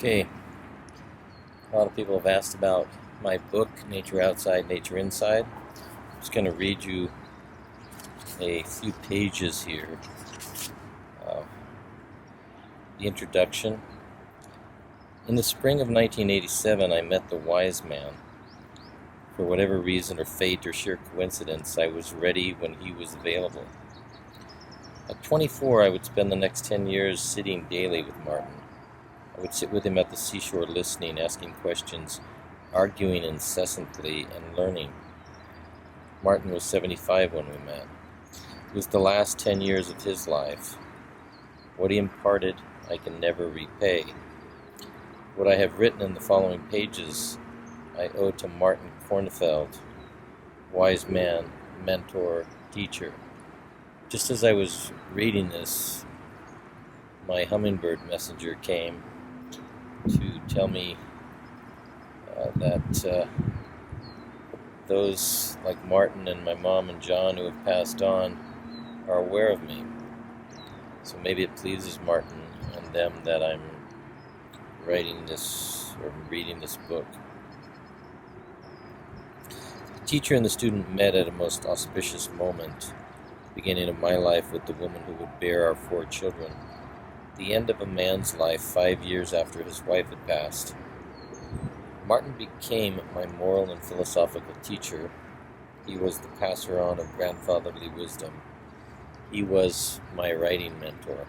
Okay, a lot of people have asked about my book, Nature Outside, Nature Inside. I'm just going to read you a few pages here. The introduction. In the spring of 1987, I met the wise man. For whatever reason or fate or sheer coincidence, I was ready when he was available. At 24, I would spend the next 10 years sitting daily with Martin. I would sit with him at the seashore listening, asking questions, arguing incessantly, and learning. Martin was 75 when we met. It was the last 10 years of his life. What he imparted, I can never repay. What I have written in the following pages, I owe to Martin Kornfeld, wise man, mentor, teacher. Just as I was reading this, my hummingbird messenger came to tell me that those like Martin and my mom and John who have passed on are aware of me. So maybe it pleases Martin and them that I'm writing this or reading this book. The teacher and the student met at a most auspicious moment, beginning of my life with the woman who would bear our 4 children. The end of a man's life 5 years after his wife had passed. Martin became my moral and philosophical teacher. He was the passer on of grandfatherly wisdom. He was my writing mentor.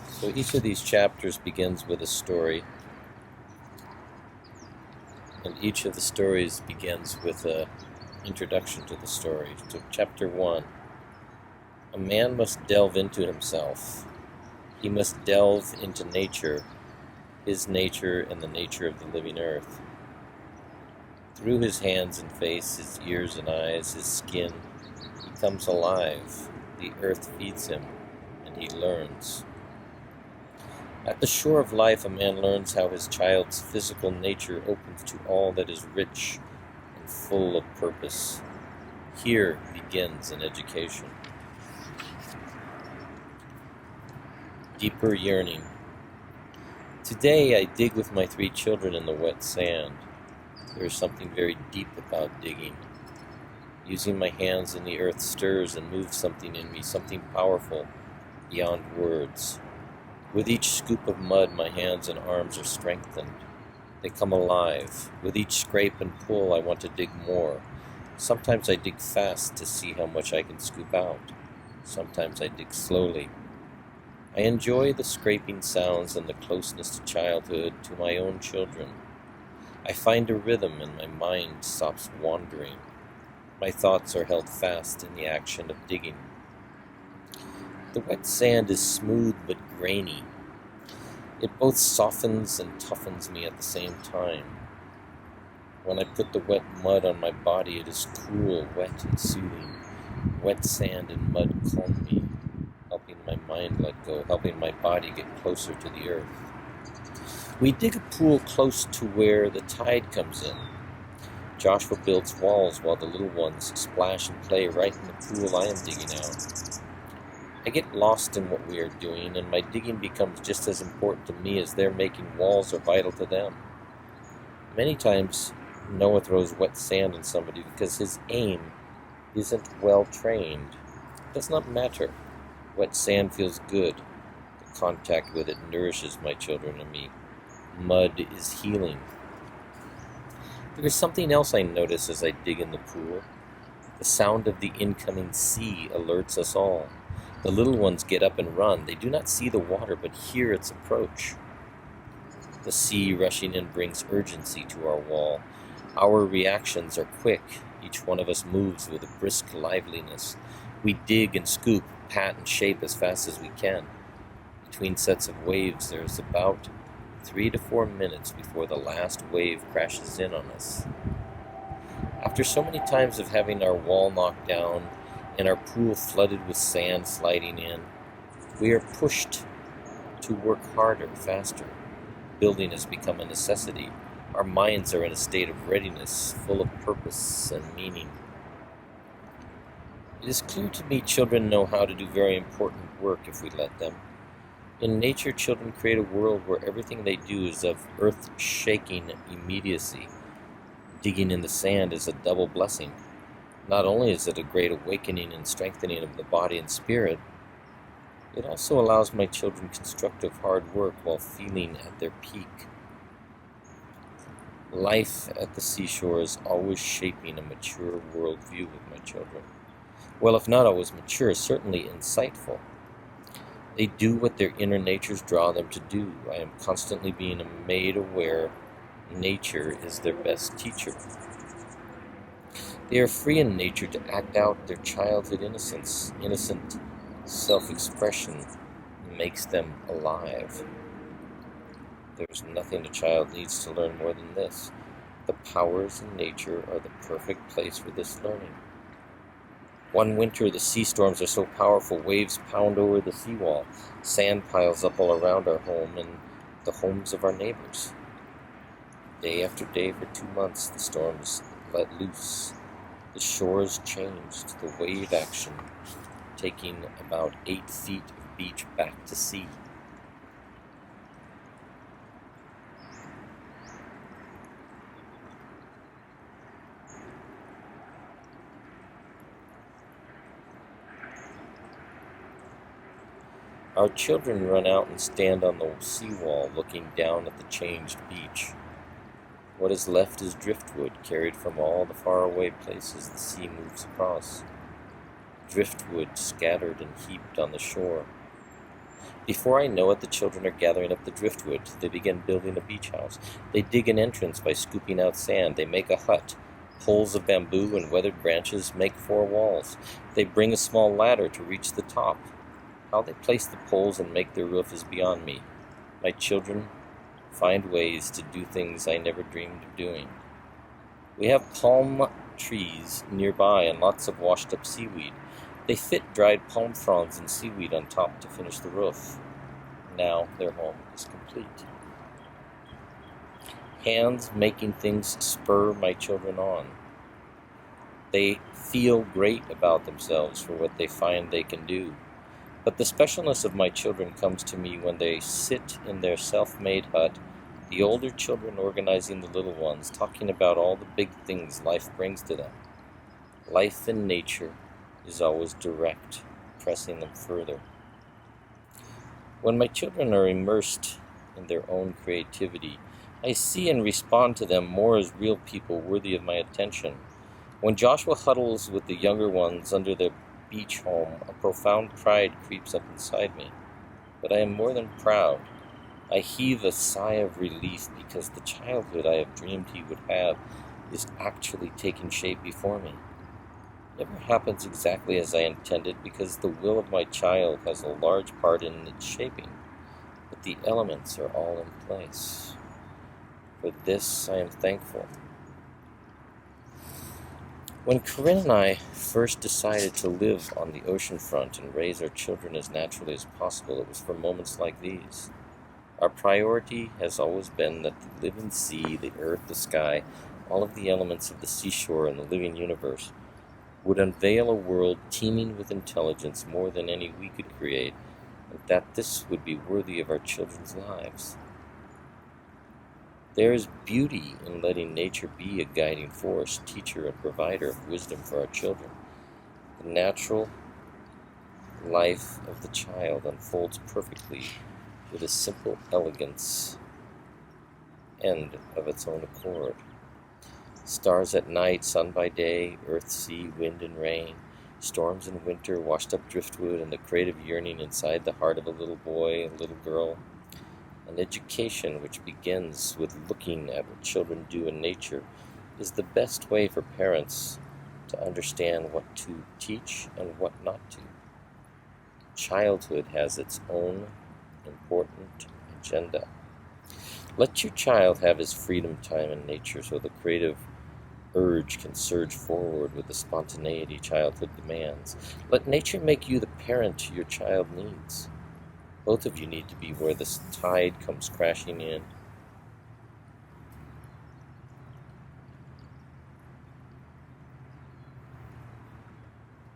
So each of these chapters begins with a story, and each of the stories begins with an introduction to the story. So chapter 1, a man must delve into himself. He must delve into nature, his nature and the nature of the living earth. Through his hands and face, his ears and eyes, his skin, he comes alive. The earth feeds him, and he learns. At the shore of life, a man learns how his child's physical nature opens to all that is rich and full of purpose. Here begins an education. Deeper yearning. Today I dig with my 3 children in the wet sand. There is something very deep about digging. Using my hands in the earth stirs and moves something in me, something powerful, beyond words. With each scoop of mud, my hands and arms are strengthened. They come alive. With each scrape and pull, I want to dig more. Sometimes I dig fast to see how much I can scoop out. Sometimes I dig slowly. I enjoy the scraping sounds and the closeness to childhood, to my own children. I find a rhythm and my mind stops wandering. My thoughts are held fast in the action of digging. The wet sand is smooth but grainy. It both softens and toughens me at the same time. When I put the wet mud on my body, it is cool, wet, and soothing. Wet sand and mud calm me, helping my mind let go, helping my body get closer to the earth. We dig a pool close to where the tide comes in. Joshua builds walls while the little ones splash and play right in the pool I am digging out. I get lost in what we are doing, and my digging becomes just as important to me as their making walls are vital to them. Many times, Noah throws wet sand on somebody because his aim isn't well trained. It does not matter. Wet sand feels good. The contact with it nourishes my children and me. Mud is healing. There is something else I notice as I dig in the pool. The sound of the incoming sea alerts us all. The little ones get up and run. They do not see the water, but hear its approach. The sea rushing in brings urgency to our wall. Our reactions are quick. Each one of us moves with a brisk liveliness. We dig and scoop, pat and shape as fast as we can. Between sets of waves, there is about 3 to 4 minutes before the last wave crashes in on us. After so many times of having our wall knocked down and our pool flooded with sand sliding in, we are pushed to work harder, faster. Building has become a necessity. Our minds are in a state of readiness, full of purpose and meaning. It is clear to me children know how to do very important work if we let them. In nature, children create a world where everything they do is of earth-shaking immediacy. Digging in the sand is a double blessing. Not only is it a great awakening and strengthening of the body and spirit, it also allows my children constructive hard work while feeling at their peak. Life at the seashore is always shaping a mature worldview with my children. Well, if not always mature, certainly insightful. They do what their inner natures draw them to do. I am constantly being made aware nature is their best teacher. They are free in nature to act out their childhood innocence. Innocent self-expression makes them alive. There's nothing a child needs to learn more than this. The powers in nature are the perfect place for this learning. One winter, the sea storms are so powerful, waves pound over the seawall. Sand piles up all around our home and the homes of our neighbors. Day after day for 2 months, the storms let loose. The shores changed, the wave action taking about 8 feet of beach back to sea. Our children run out and stand on the seawall looking down at the changed beach. What is left is driftwood carried from all the faraway places the sea moves across. Driftwood scattered and heaped on the shore. Before I know it, the children are gathering up the driftwood. They begin building a beach house. They dig an entrance by scooping out sand. They make a hut. Poles of bamboo and weathered branches make 4 walls. They bring a small ladder to reach the top. How they place the poles and make their roof is beyond me. My children find ways to do things I never dreamed of doing. We have palm trees nearby and lots of washed up seaweed. They fit dried palm fronds and seaweed on top to finish the roof. Now their home is complete. Hands making things spur my children on. They feel great about themselves for what they find they can do. But the specialness of my children comes to me when they sit in their self-made hut, the older children organizing the little ones, talking about all the big things life brings to them. Life in nature is always direct, pressing them further. When my children are immersed in their own creativity, I see and respond to them more as real people worthy of my attention. When Joshua huddles with the younger ones under their beach home, a profound pride creeps up inside me. But I am more than proud. I heave a sigh of relief because the childhood I have dreamed he would have is actually taking shape before me. It never happens exactly as I intended because the will of my child has a large part in its shaping, but the elements are all in place. For this I am thankful. When Corinne and I first decided to live on the ocean front and raise our children as naturally as possible, it was for moments like these. Our priority has always been that the living sea, the earth, the sky, all of the elements of the seashore and the living universe would unveil a world teeming with intelligence more than any we could create, and that this would be worthy of our children's lives. There is beauty in letting nature be a guiding force, teacher, and provider of wisdom for our children. The natural life of the child unfolds perfectly with a simple elegance and of its own accord. Stars at night, sun by day, earth, sea, wind and rain, storms in winter, washed up driftwood, and the creative yearning inside the heart of a little boy, a little girl. An education which begins with looking at what children do in nature is the best way for parents to understand what to teach and what not to. Childhood has its own important agenda. Let your child have his freedom time in nature so the creative urge can surge forward with the spontaneity childhood demands. Let nature make you the parent your child needs. Both of you need to be where this tide comes crashing in.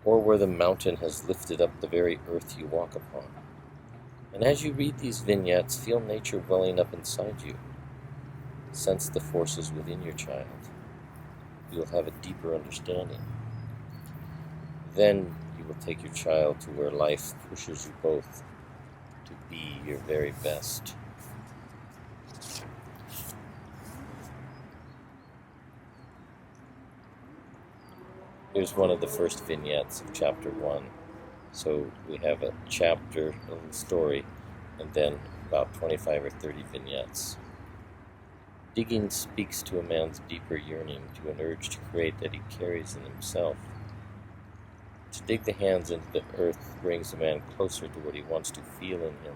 or where the mountain has lifted up the very earth you walk upon. And as you read these vignettes, feel nature welling up inside you. Sense the forces within your child. You will have a deeper understanding. Then you will take your child to where life pushes you both to be your very best. Here's one of the first vignettes of chapter 1. So we have a chapter, a little story, and then about 25 or 30 vignettes. Digging speaks to a man's deeper yearning, to an urge to create that he carries in himself. To dig the hands into the earth brings a man closer to what he wants to feel in him,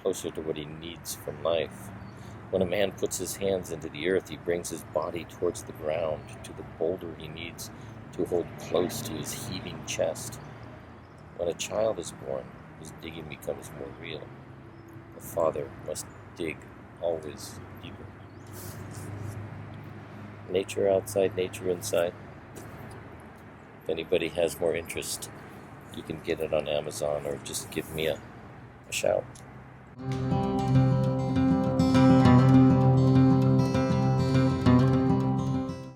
closer to what he needs from life. When a man puts his hands into the earth, he brings his body towards the ground, to the boulder he needs to hold close to his heaving chest. When a child is born, his digging becomes more real. The father must dig always deeper. Nature outside, nature inside. If anybody has more interest, you can get it on Amazon or just give me a shout.